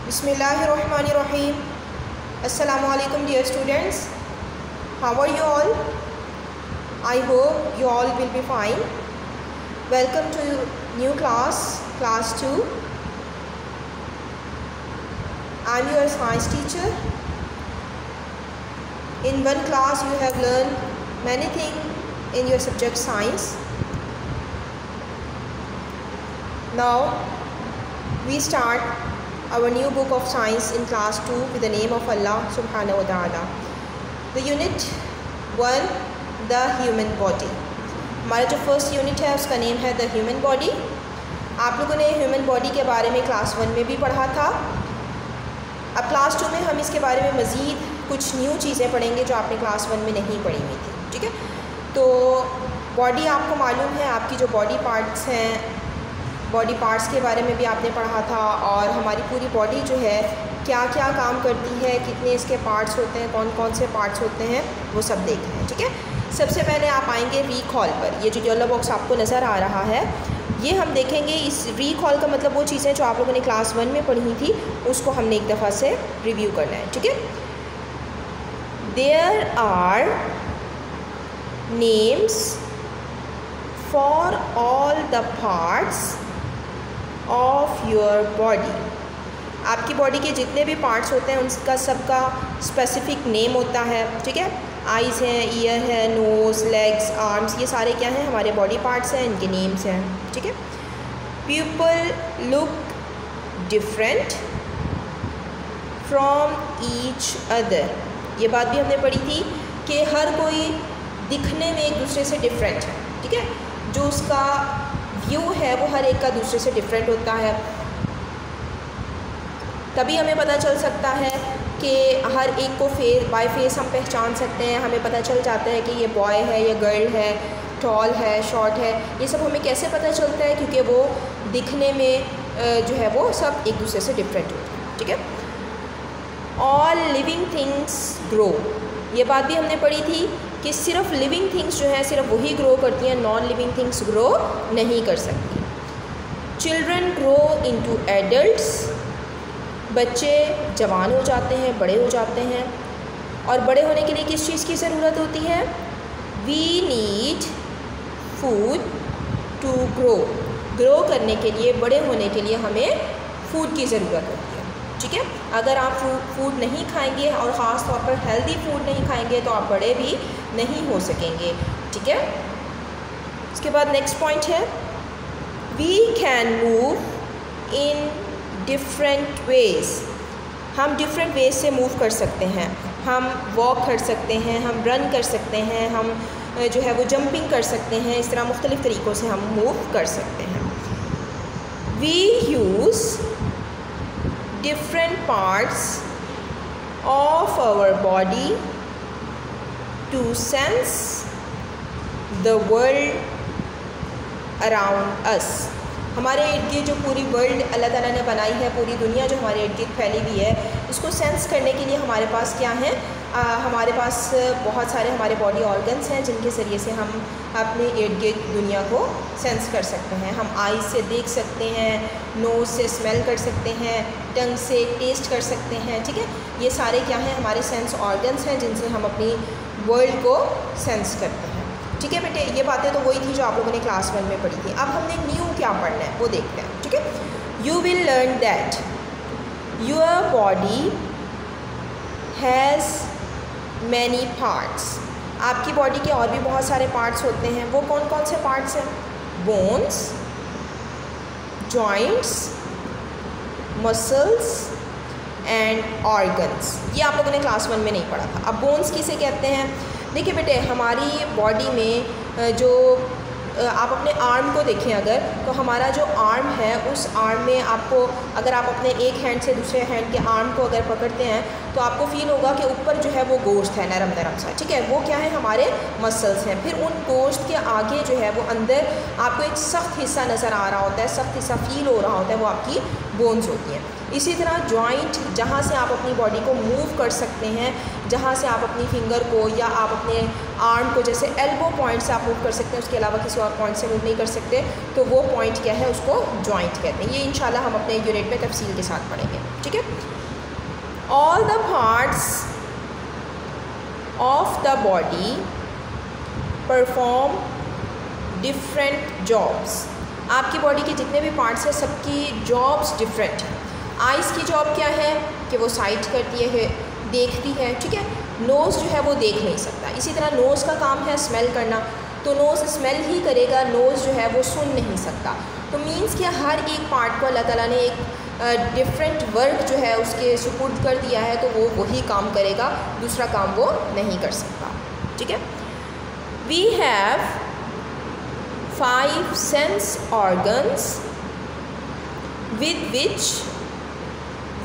Bismillahirrahmanirrahim. Assalamu alaikum dear students. How are you all? I hope you all will be fine. Welcome to new class 2. I am your science teacher. In one class you have learned many things in your subject science. Now we start our new book of science in class 2 with the name of Allah subhanahu wa ta'ala. The unit 1, the human body. हमारा जो first unit है उसका name है the human body. आप लोगों ने human body के बारे में क्लास 1 में भी पढ़ा था. अब क्लास 2 में हम इसके बारे में मज़ीद कुछ न्यू चीज़ें पढ़ेंगे जो आपने क्लास 1 में नहीं पढ़ी हुई थी. ठीक है, तो बॉडी आपको मालूम है, आपकी जो बॉडी पार्ट्स हैं, बॉडी पार्ट्स के बारे में भी आपने पढ़ा था. और हमारी पूरी बॉडी जो है क्या क्या काम करती है, कितने इसके पार्ट्स होते हैं, कौन कौन से पार्ट्स होते हैं, वो सब देख रहे हैं. ठीक है, सबसे पहले आप आएंगे रिकॉल पर. ये जो येलो बॉक्स आपको नज़र आ रहा है, ये हम देखेंगे. इस रिकॉल का मतलब वो चीज़ें जो आप लोगों ने क्लास 1 में पढ़ी थी उसको हमने एक दफ़ा से रिव्यू करना है. ठीक है, there are names for all the parts of your body. आपकी बॉडी के जितने भी पार्ट्स होते हैं उनका सबका स्पेसिफिक नेम होता है. ठीक है, आइज़ हैं, ईयर है, नोज़, लेग्स, आर्म्स, ये सारे क्या हैं, हमारे बॉडी पार्ट्स हैं, इनके नेम्स हैं. ठीक है, people look different from each other. ये बात भी हमने पढ़ी थी कि हर कोई दिखने में एक दूसरे से डिफरेंट है. ठीक है, जो उसका व्यू है वो हर एक का दूसरे से डिफरेंट होता है. तभी हमें पता चल सकता है कि हर एक को बाय फेस हम पहचान सकते हैं. हमें पता चल जाता है कि ये बॉय है, ये गर्ल है, टॉल है, शॉर्ट है. ये सब हमें कैसे पता चलता है, क्योंकि वो दिखने में जो है वो सब एक दूसरे से डिफरेंट होते हैं. ठीक है, ऑल लिविंग थिंग्स ग्रो. ये बात भी हमने पढ़ी थी कि सिर्फ लिविंग थिंग्स जो है सिर्फ वही ग्रो करती हैं, नॉन लिविंग थिंग्स ग्रो नहीं कर सकती. Children grow into adults. बच्चे जवान हो जाते हैं, बड़े हो जाते हैं. और बड़े होने के लिए किस चीज़ की ज़रूरत होती है? We need food to grow. Grow करने के लिए, बड़े होने के लिए हमें फूड की ज़रूरत होती है. ठीक है, अगर आप फूड नहीं खाएंगे और ख़ास तौर पर हेल्दी फूड नहीं खाएंगे तो आप बड़े भी नहीं हो सकेंगे. ठीक है, इसके बाद नेक्स्ट पॉइंट है we can move in different ways. हम डिफरेंट वेज से मूव कर सकते हैं. हम वॉक कर सकते हैं, हम रन कर सकते हैं, हम जो है वो जंपिंग कर सकते हैं. इस तरह मुख्तलिफ़ तरीक़ों से हम मूव कर सकते हैं. We use different parts of our body to sense the world around us. हमारे इर्द गिर्द जो पूरी वर्ल्ड अल्लाह ताला ने बनाई है, पूरी दुनिया जो हमारे इर्द गिर्द फैली हुई है, इसको सेंस करने के लिए हमारे पास क्या है, हमारे पास बहुत सारे हमारे बॉडी ऑर्गन्स हैं जिनके ज़रिए से हम अपने इर्द गिर्द दुनिया को सेंस कर सकते हैं. हम आइज़ से देख सकते हैं, नोज़ से स्मेल कर सकते हैं, टंग से टेस्ट कर सकते हैं. ठीक है, ये सारे क्या हैं, हमारे सेंस ऑर्गन्स हैं जिनसे हम अपनी वर्ल्ड को सेंस करते हैं. ठीक है बेटे, ये बातें तो वही थी जो आप लोगों ने क्लास 1 में पढ़ी थी. अब हमने न्यू क्या पढ़ना है वो देखते हैं. ठीक है, you will learn that your body has many parts. आपकी बॉडी के और भी बहुत सारे पार्ट्स होते हैं. वो कौन कौन से पार्ट्स हैं? Bones, joints, muscles and organs. ये आप लोगों ने क्लास 1 में नहीं पढ़ा था. अब बोन्स किसे कहते हैं? देखिए बेटे, हमारी बॉडी में जो आप अपने आर्म को देखें अगर, तो हमारा जो आर्म है उस आर्म में आपको, अगर आप अपने एक हैंड से दूसरे हैंड के आर्म को अगर पकड़ते हैं तो आपको फ़ील होगा कि ऊपर जो है वो गोश्त है, नरम नरम सा. ठीक है, वो क्या है, हमारे मसल्स हैं. फिर उन गोश्त के आगे जो है वो अंदर आपको एक सख्त हिस्सा नज़र आ रहा होता है, सख्त हिस्सा फ़ील हो रहा होता है, वो आपकी बोन्स होती हैं। इसी तरह जॉइंट, जहाँ से आप अपनी बॉडी को मूव कर सकते हैं, जहाँ से आप अपनी फिंगर को या आप अपने आर्म को, जैसे एल्बो पॉइंट से आप मूव कर सकते हैं, उसके अलावा किसी और पॉइंट से मूव नहीं कर सकते, तो वो पॉइंट क्या है, उसको जॉइंट कहते हैं। ये इंशाल्लाह हम अपने यूनिट में तफसील के साथ पढ़ेंगे, ठीक है। All the parts of the body perform different jobs. आपकी बॉडी के जितने भी पार्ट्स हैं सबकी जॉब्स डिफरेंट हैं। आइज़ की जॉब क्या है कि वो साइट करती है, देखती है, ठीक है। नोज़ जो है वो देख नहीं सकता। इसी तरह नोज़ का काम है स्मेल करना, तो नोज़ स्मेल ही करेगा, नोज़ जो है वो सुन नहीं सकता। तो मीन्स कि हर एक पार्ट को अल्लाह ताला ने एक डिफरेंट वर्क जो है उसके सुपुर्द कर दिया है, तो वो वही काम करेगा, दूसरा काम वो नहीं कर सकता, ठीक है। We have 5 sense organs with which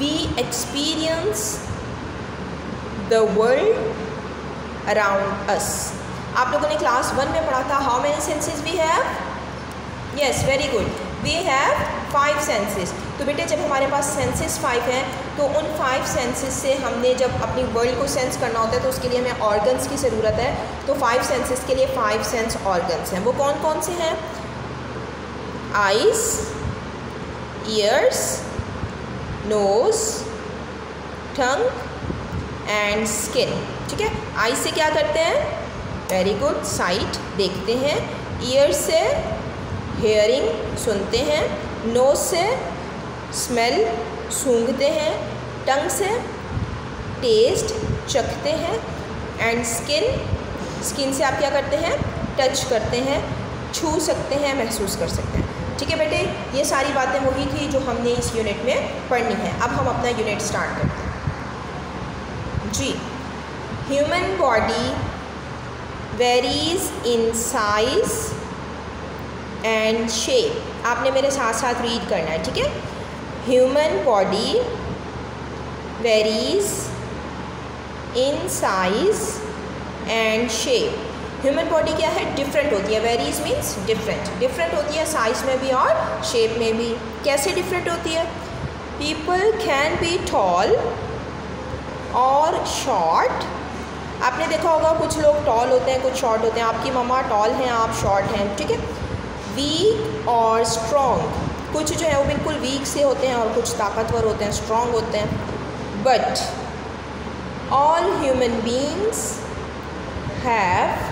we experience the world around us. आप लोगों ने क्लास 1 में पढ़ा था how many senses we have? Yes, very good, we have 5 senses. तो बेटे जब हमारे पास सेंसेस 5 हैं तो उन 5 सेंसेस से हमने जब अपनी वर्ल्ड को सेंस करना होता है तो उसके लिए हमें ऑर्गन्स की ज़रूरत है। तो 5 सेंसेस के लिए 5 सेंस ऑर्गन्स हैं। वो कौन कौन से हैं? Eyes, ears, nose, tongue and skin, ठीक है। आइज़ से क्या करते हैं? वेरी गुड, साइट, देखते हैं। ईयर से हेयरिंग, सुनते हैं। नोज़ से स्मेल, सूंघते हैं। टंग से टेस्ट, चखते हैं। एंड स्किन, स्किन से आप क्या करते हैं? टच करते हैं, छू सकते हैं, महसूस कर सकते हैं, ठीक है बेटे। ये सारी बातें वही थी जो हमने इस यूनिट में पढ़नी है। अब हम अपना यूनिट स्टार्ट करते हैं जी। Human body varies in size and shape. आपने मेरे साथ साथ रीड करना है, ठीक है। Human body varies in size and shape. Human body क्या है? डिफरेंट होती है। वेरीज मीन्स डिफरेंट, डिफरेंट होती है साइज़ में भी और शेप में भी। कैसे डिफरेंट होती है? पीपल कैन बी टॉल और शॉर्ट। आपने देखा होगा कुछ लोग टॉल होते हैं, कुछ शॉर्ट होते हैं। आपकी मम्मा टॉल हैं, आप शॉर्ट हैं, ठीक है। वीक और स्ट्रॉन्ग, कुछ जो है वो बिल्कुल वीक से होते हैं और कुछ ताकतवर होते हैं, स्ट्रॉन्ग होते हैं। But all human beings have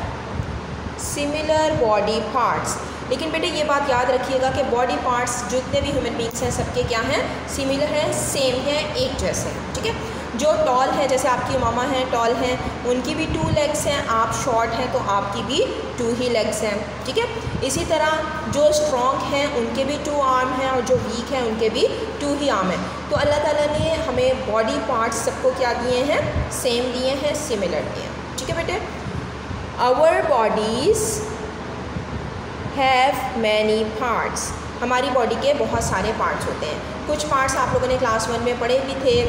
similar body parts. लेकिन बेटे ये बात याद रखिएगा कि बॉडी पार्ट्स जितने भी ह्यूमन बींग्स हैं सबके क्या हैं? सिमिलर हैं, सेम हैं, एक जैसे हैं, ठीक है। जो टॉल है, जैसे आपकी मामा हैं टॉल हैं, उनकी भी 2 लेग्स हैं। आप शॉर्ट हैं तो आपकी भी 2 ही लेग्स हैं, ठीक है। इसी तरह जो स्ट्रॉन्ग हैं उनके भी 2 आर्म हैं और जो वीक हैं उनके भी 2 ही आर्म हैं। तो अल्लाह ताला ने हमें बॉडी पार्ट्स सबको क्या दिए हैं? सेम दिए हैं, सिमिलर दिए हैं, ठीक है बेटे। Our bodies have many parts. हमारी बॉडी के बहुत सारे पार्ट्स होते हैं। कुछ पार्ट्स आप लोगों ने क्लास 1 में पढ़े भी थे,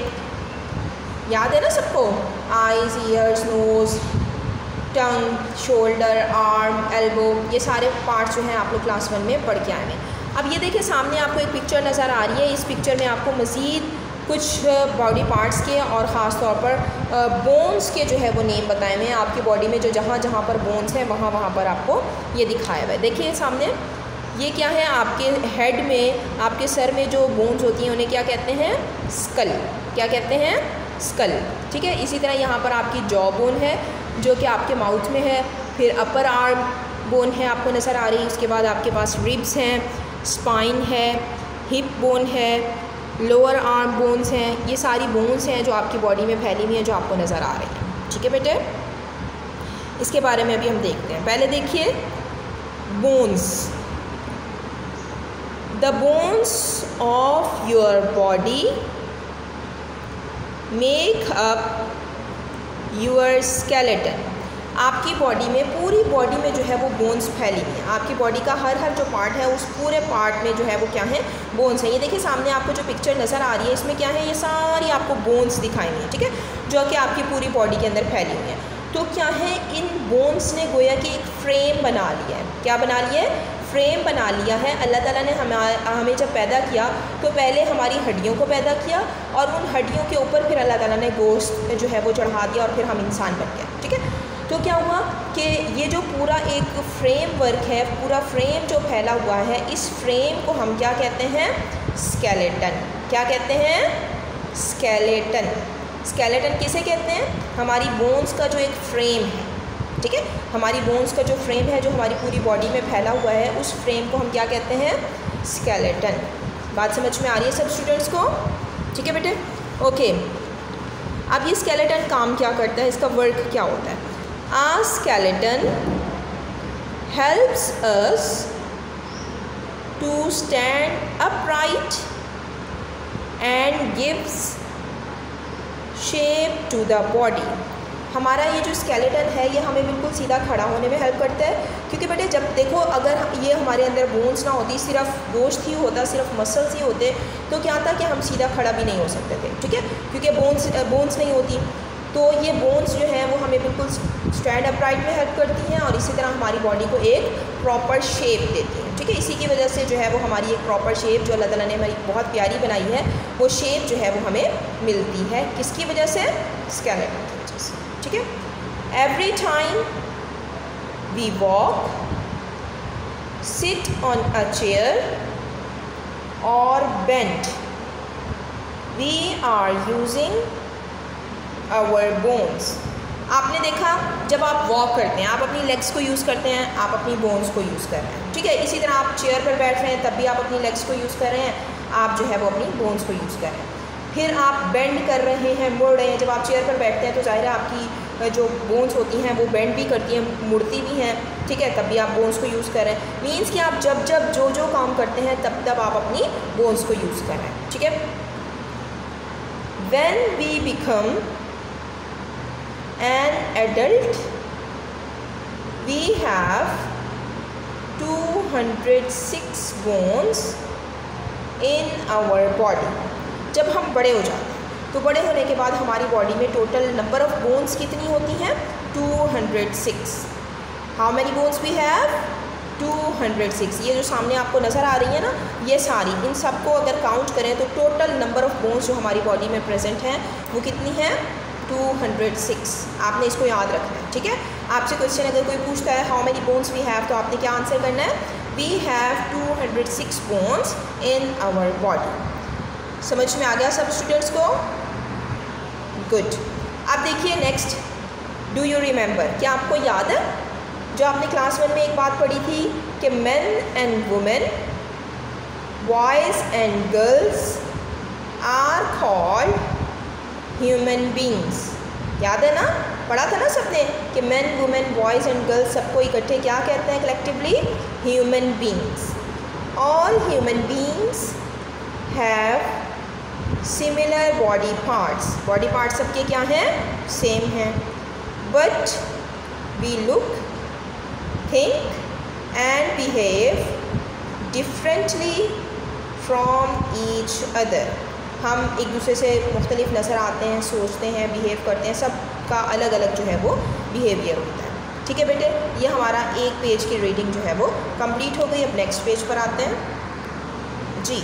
याद है ना सबको? आइज़, ईयर्स, नोज़, टंग, शोल्डर, आर्म, एल्बो, ये सारे पार्ट्स जो हैं आप लोग क्लास 1 में पढ़ के आए हैं। अब ये देखिए सामने आपको एक पिक्चर नज़र आ रही है। इस पिक्चर में आपको मज़ीद कुछ बॉडी पार्ट्स के और ख़ास तौर पर बोन्स के जो है वो नेम बताए हुए हैं। आपकी बॉडी में जो जहाँ जहाँ पर बोन्स हैं वहाँ वहाँ पर आपको ये दिखाया हुआ है। देखिए सामने ये क्या है? आपके हेड में, आपके सर में जो बोन्स होती हैं उन्हें क्या कहते हैं? स्कल। क्या कहते हैं? स्कल, ठीक है। इसी तरह यहाँ पर आपकी जॉ बोन है जो कि आपके माउथ में है। फिर अपर आर्म बोन है आपको नज़र आ रही है। उसके बाद आपके पास रिब्स हैं, स्पाइन है, हिप बोन है, लोअर आर्म बोन्स हैं। ये सारी बोन्स हैं जो आपकी बॉडी में फैली हुई हैं जो आपको नज़र आ रही हैं, ठीक है बेटे। इसके बारे में अभी हम देखते हैं। पहले देखिए bones. The bones of your body make up your skeleton. आपकी बॉडी में, पूरी बॉडी में जो है वो बोन्स फैली हुई हैं। आपकी बॉडी का हर हर जो पार्ट है उस पूरे पार्ट में जो है वो क्या है? बोन्स हैं। ये देखिए सामने आपको जो पिक्चर नज़र आ रही है इसमें क्या है? ये सारी आपको बोन्स दिखाई हुई हैं, ठीक है, जो कि आपकी पूरी बॉडी के अंदर फैली हुई हैं। तो क्या है? इन बोन्स ने गोया कि एक फ्रेम बना लिया है। क्या बना लिया है? फ्रेम बना लिया है। अल्लाह ताला ने हमें जब पैदा किया तो पहले हमारी हड्डियों को पैदा किया और उन हड्डियों के ऊपर फिर अल्लाह ताला ने गोश्त जो है वो चढ़ा दिया और फिर हम इंसान बन गए, ठीक है। तो क्या हुआ कि ये जो पूरा एक फ्रेमवर्क है, पूरा फ्रेम जो फैला हुआ है, इस फ्रेम को हम क्या कहते हैं? स्केलेटन। क्या कहते हैं? स्केलेटन। स्केलेटन किसे कहते हैं? हमारी बोन्स का जो एक फ्रेम है, ठीक है, हमारी बोन्स का जो फ्रेम है जो हमारी पूरी बॉडी में फैला हुआ है, उस फ्रेम को हम क्या कहते हैं? स्केलेटन। बात समझ में आ रही है सब स्टूडेंट्स को? ठीक है बेटे, ओके। अब ये स्केलेटन काम क्या करता है, इसका वर्क क्या होता है? Uh skeleton helps us to stand upright and gives shape to the body. हमारा ये जो स्केलेटन है ये हमें बिल्कुल सीधा खड़ा होने में हेल्प करता है, क्योंकि बेटे जब देखो अगर ये हमारे अंदर बोन्स ना होती, सिर्फ गोश्त ही होता, सिर्फ मसल्स ही होते, तो क्या था कि हम सीधा खड़ा भी नहीं हो सकते थे, ठीक है, क्योंकि बोन्स नहीं होती। तो ये बोन्स जो है वो हमें बिल्कुल स्टैंड अपराइट में हेल्प करती हैं और इसी तरह हमारी बॉडी को एक प्रॉपर शेप देती हैं, ठीक है। इसी की वजह से जो है वो हमारी एक प्रॉपर शेप जो अल्लाह ताला ने हमारी बहुत प्यारी बनाई है, वो शेप जो है वो हमें मिलती है। किसकी वजह से? स्केलेटन की वजह से, ठीक है। Every time we walk, sit on a chair और bend, we are using our bones. आपने देखा जब आप वॉक करते हैं, आप अपनी लेग्स को यूज़ करते हैं, आप अपनी बोन्स को यूज़ कर रहे हैं, ठीक है। इसी तरह आप चेयर पर बैठ रहे हैं तब भी आप अपनी लेग्स को यूज़ कर रहे हैं, आप जो है वो अपनी बोन्स को यूज़ कर रहे हैं। फिर आप बेंड कर रहे हैं, मुड़ रहे हैं। जब आप चेयर पर बैठते हैं तो ज़ाहिर है आपकी जो बोन्स होती हैं वो बेंड भी करती हैं, मुड़ती भी हैं, ठीक है, तब भी आप बोन्स को यूज़ कर रहे हैं। मीन्स कि आप जब जब जो काम करते हैं तब तब आप अपनी बोन्स को यूज़ कर रहे हैं, ठीक है। When we become an adult, we have 206 bones in our body. जब हम बड़े हो जाते हैं तो बड़े होने के बाद हमारी बॉडी में टोटल नंबर ऑफ बोन्स कितनी होती हैं? 206. How many bones we have? 206. ये जो सामने आपको नज़र आ रही है ना, ये सारी, इन सबको अगर काउंट करें तो टोटल नंबर ऑफ बोन्स जो हमारी बॉडी में प्रेजेंट हैं वो कितनी है? 206. आपने इसको याद रखना है, ठीक है। आपसे क्वेश्चन अगर कोई पूछता है how many bones we have, तो आपने क्या आंसर करना है? We have 206 bones in our body. समझ में आ गया सब स्टूडेंट्स को? गुड। अब देखिए नेक्स्ट, डू यू रिमेंबर, क्या आपको याद है जो आपने क्लास 1 में एक बात पढ़ी थी कि men and women, boys and girls are called human beings. याद है ना? पढ़ा था ना सबने कि man, women, boys and girls सबको इकट्ठे क्या कहते हैं collectively? Human beings. All human beings have similar body parts. Body parts सबके क्या हैं? सेम हैं। But we look, think and behave differently from each other. हम एक दूसरे से मुख्तलिफ नज़र आते हैं, सोचते हैं, बिहेव करते हैं, सब का अलग अलग जो है वो बिहेवियर होता है, ठीक है बेटे। ये हमारा एक पेज की रीडिंग जो है वो कंप्लीट हो गई। अब नेक्स्ट पेज पर आते हैं जी,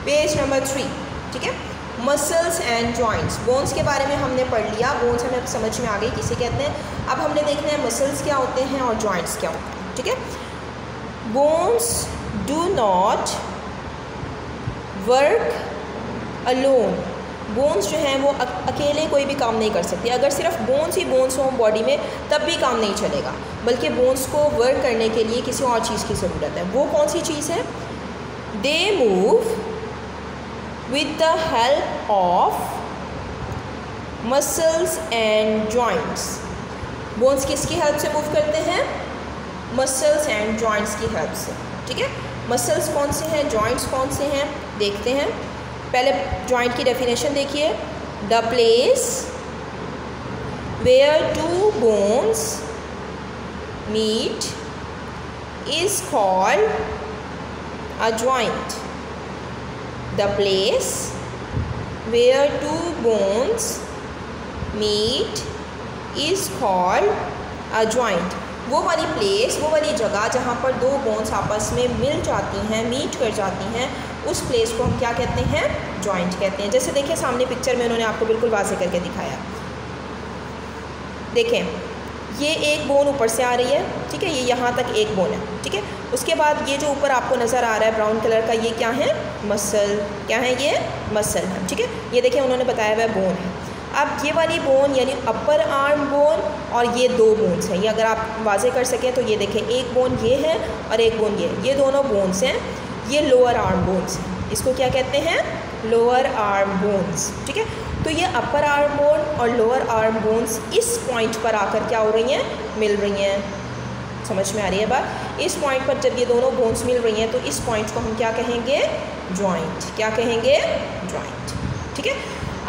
पेज नंबर 3, ठीक है। Muscles and joints. बोन्स के बारे में हमने पढ़ लिया, बोन्स हमें समझ में आ गई किसे कहते हैं। अब हमने देखना है मसल्स क्या होते हैं और जॉइंट्स क्या होते हैं, ठीक है। Bones do not work alone. Bones जो हैं वो अकेले कोई भी काम नहीं कर सकते। अगर सिर्फ बोन्स ही बोन्स हों बॉडी में तब भी काम नहीं चलेगा, बल्कि बोन्स को वर्क करने के लिए किसी और चीज़ की ज़रूरत है। वो कौन सी चीज़ है? They move with the help of muscles and joints. Bones किसकी हेल्प से मूव करते हैं? मसल्स एंड जॉइंट्स की हेल्प से, ठीक है। मसल्स कौन से हैं, जॉइंट्स कौन से हैं, देखते हैं। पहले जॉइंट की डेफिनेशन देखिए। The place where two bones meet is called a joint. The place where two bones meet is called a joint. वो वाली प्लेस, वो वाली जगह जहाँ पर दो बोन्स आपस में मिल जाती हैं, मीट कर जाती हैं, उस प्लेस को हम क्या कहते हैं? जॉइंट कहते हैं। जैसे देखिए सामने पिक्चर में उन्होंने आपको बिल्कुल वाज़ेह करके दिखाया। देखें ये एक बोन ऊपर से आ रही है, ठीक है, ये यहाँ तक एक बोन है, ठीक है। उसके बाद ये जो ऊपर आपको नज़र आ रहा है ब्राउन कलर का, ये क्या है? मसल। क्या है ये? मसल है, ठीक है। ये देखिए उन्होंने बताया हुआ बोन है। अब ये वाली बोन यानी अपर आर्म बोन और ये दो बोन्स हैं, ये अगर आप वाज़े कर सकें तो ये देखें एक बोन ये है और एक बोन ये दोनों बोन्स हैं, ये लोअर आर्म बोन्स हैं। इसको क्या कहते हैं? लोअर आर्म बोन्स, ठीक है। तो ये अपर आर्म बोन और लोअर आर्म बोन्स इस पॉइंट पर आकर क्या हो रही हैं? मिल रही हैं। समझ में आ रही है बात? इस पॉइंट पर जब ये दोनों बोन्स मिल रही हैं तो इस पॉइंट को हम क्या कहेंगे? जॉइंट। क्या कहेंगे? जॉइंट, ठीक है।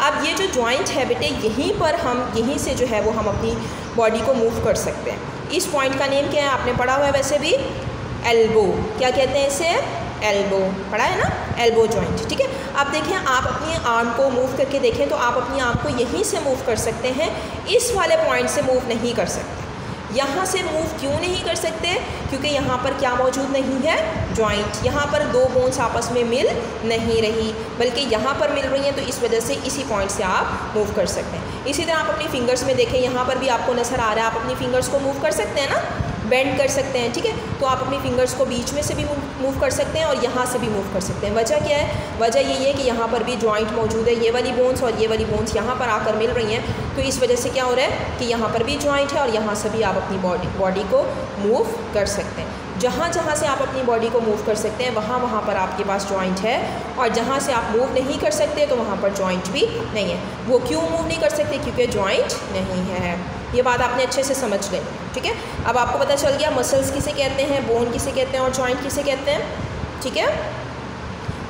अब ये जो जॉइंट है बेटे, यहीं से जो है वो हम अपनी बॉडी को मूव कर सकते हैं। इस पॉइंट का नेम क्या है? आपने पढ़ा हुआ है वैसे भी, एल्बो। क्या कहते हैं इसे? एल्बो। पढ़ा है ना? एल्बो जॉइंट, ठीक है। अब देखें आप अपनी आर्म को मूव करके देखें तो आप अपनी आर्म को यहीं से मूव कर सकते हैं, इस वाले पॉइंट से मूव नहीं कर सकते। यहाँ से मूव क्यों नहीं कर सकते? क्योंकि यहाँ पर क्या मौजूद नहीं है? जॉइंट। यहाँ पर दो बोन्स आपस में मिल नहीं रही, बल्कि यहाँ पर मिल रही हैं, तो इस वजह से इसी पॉइंट से आप मूव कर सकते हैं। इसी तरह आप अपनी फिंगर्स में देखें, यहाँ पर भी आपको नज़र आ रहा है, आप अपनी फिंगर्स को मूव कर सकते हैं ना, बेंड कर सकते हैं, ठीक है। तो आप अपनी फिंगर्स को बीच में से भी मूव कर सकते हैं और यहाँ से भी मूव कर सकते हैं। वजह क्या है? वजह यही है कि यहाँ पर भी जॉइंट मौजूद है, ये वाली बोन्स और ये वाली बोन्स यहाँ पर आकर मिल रही हैं, तो इस वजह से क्या हो रहा है कि यहाँ पर भी जॉइंट है और यहाँ से भी आप अपनी बॉडी को मूव कर सकते हैं। जहाँ जहाँ से आप अपनी बॉडी को मूव कर सकते हैं वहाँ पर आपके पास जॉइंट है, और जहाँ से आप मूव नहीं कर सकते तो वहाँ पर जॉइंट भी नहीं है। वो क्यों मूव नहीं कर सकते? क्योंकि जॉइंट नहीं है। ये बात आपने अच्छे से समझ लें, ठीक है। अब आपको पता चल गया मसल्स किसे कहते हैं, बोन किसे कहते हैं और जॉइंट किसे कहते हैं, ठीक है।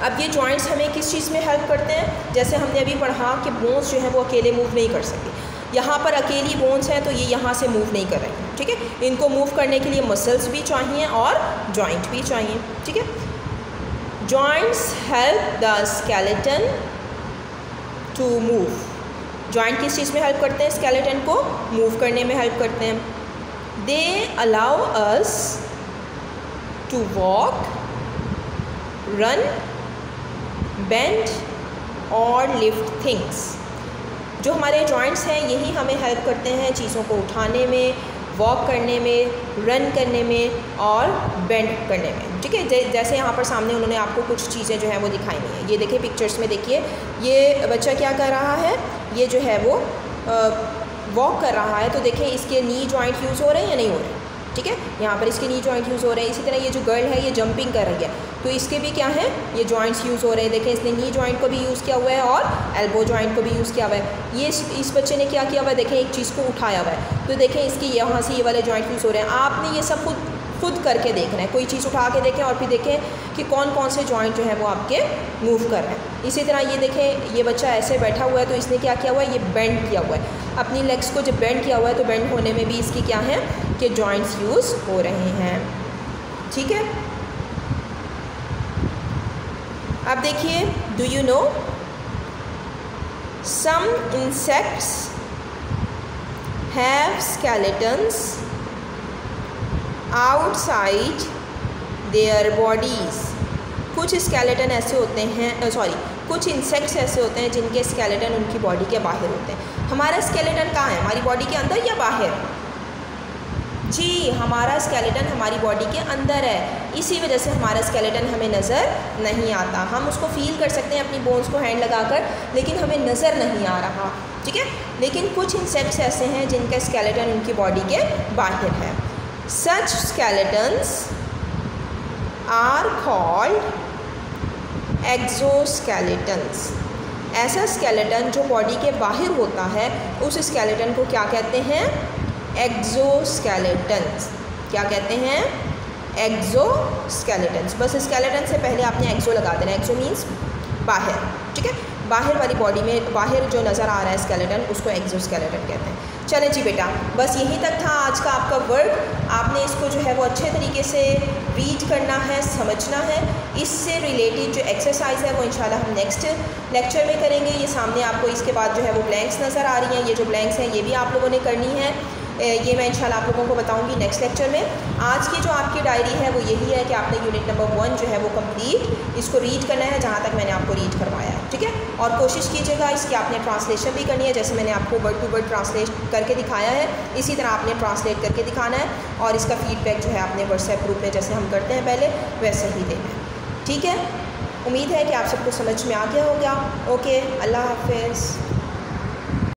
अब ये जॉइंट्स हमें किस चीज़ में हेल्प करते हैं? जैसे हमने अभी पढ़ा कि बोन्स जो है वो अकेले मूव नहीं कर सकती। यहाँ पर अकेली बोन्स हैं तो ये यहाँ से मूव नहीं कर रहे हैं, ठीक है। इनको मूव करने के लिए मसल्स भी चाहिए और जॉइंट भी चाहिए, ठीक है। Joints help the skeleton to move. Joint किस चीज़ में हेल्प करते हैं? स्केलेटन को मूव करने में हेल्प करते हैं। They allow us to walk, run, bend और लिफ्ट थिंग्स। जो हमारे जॉइंट्स हैं यही हमें हेल्प करते हैं चीज़ों को उठाने में, वॉक करने में, रन करने में और बेंड करने में, ठीक है। जैसे यहाँ पर सामने उन्होंने आपको कुछ चीज़ें जो है वो दिखाई हैं। ये देखिए पिक्चर्स में, देखिए ये बच्चा क्या कर रहा है, ये जो है वो वॉक कर रहा है, तो देखिए इसके नी जॉइंट यूज़ हो रहे हैं या नहीं हो रहे हैं, ठीक है। यहाँ पर इसके नी जॉइंट यूज़ हो रहे हैं। इसी तरह ये जो गर्ल है ये जंपिंग कर रही है, तो इसके भी क्या है, ये जॉइंट्स यूज़ हो रहे हैं। देखें इसने नी जॉइंट को भी यूज़ किया हुआ है और एल्बो जॉइंट को भी यूज़ किया हुआ है। ये इस बच्चे ने क्या किया हुआ है, देखें एक चीज़ को उठाया हुआ है, तो देखें इसकी यहाँ से ये वाले जॉइंट यूज़ हो रहे हैं। आपने ये सब खुद करके देखना है, कोई चीज़ उठा के देखें और फिर देखें कि कौन कौन से जॉइंट जो है वो आपके मूव कर रहे हैं। इसी तरह ये देखें ये बच्चा ऐसे बैठा हुआ है, तो इसने क्या किया हुआ है, ये बेंड किया हुआ है अपनी लेग्स को। जब बेंड किया हुआ है तो बेंड होने में भी इसकी क्या है कि जॉइंट्स यूज़ हो रहे हैं, ठीक है। अब देखिए, do you know some insects have skeletons outside their bodies. कुछ स्केलेटन ऐसे होते हैं, कुछ इंसेक्ट्स ऐसे होते हैं जिनके स्केलेटन उनकी बॉडी के बाहर होते हैं। हमारा स्केलेटन कहाँ है, हमारी बॉडी के अंदर या बाहर? जी, हमारा स्केलेटन हमारी बॉडी के अंदर है, इसी वजह से हमारा स्केलेटन हमें नज़र नहीं आता। हम उसको फील कर सकते हैं अपनी बोन्स को हैंड लगाकर, लेकिन हमें नज़र नहीं आ रहा, ठीक है। लेकिन कुछ इंसेक्ट्स ऐसे हैं जिनका स्केलेटन उनकी बॉडी के बाहर है। सच स्केलेटन्स आर कॉल्ड एक्सोस्केलेटन्स। ऐसा स्केलेटन जो बॉडी के बाहर होता है उस स्केलेटन को क्या कहते हैं? एक्सोस्केलेटन्स। क्या कहते हैं? एक्सोस्केलेटन्स। बस स्केलेटन से पहले आपने एक्सो लगा देना। एक्सो मीन्स बाहर, ठीक है। बाहर वाली बॉडी में बाहर जो नज़र आ रहा है स्केलेटन, उसको एक्सोस्केलेटन कहते हैं। चलें जी बेटा, बस यहीं तक था आज का आपका वर्क। आपने इसको जो है वो अच्छे तरीके से रीड करना है, समझना है। इससे रिलेटेड जो एक्सरसाइज है वो इंशाल्लाह हम नेक्स्ट लेक्चर में करेंगे। ये सामने आपको इसके बाद जो है वो ब्लैंक्स नज़र आ रही हैं, ये जो ब्लैंक्स हैं ये भी आप लोगों ने करनी है। ये मैं इंशाल्लाह आप लोगों को बताऊंगी नेक्स्ट लेक्चर में। आज की जो आपकी डायरी है वो यही है कि आपने यूनिट नंबर 1 जो है वो कंप्लीट इसको रीड करना है जहाँ तक मैंने आपको रीड करवाया है, ठीक है। और कोशिश कीजिएगा इसकी आपने ट्रांसलेशन भी करनी है, जैसे मैंने आपको वर्ड टू वर्ड ट्रांसलेट करके दिखाया है इसी तरह आपने ट्रांसलेट करके दिखाना है और इसका फ़ीडबैक जो है आपने व्हाट्सएप ग्रुप में जैसे हम करते हैं पहले वैसे ही देना है, ठीक है। उम्मीद है कि आप सबको समझ में आ गया होगा। ओके, अल्लाह हाफ़िज़।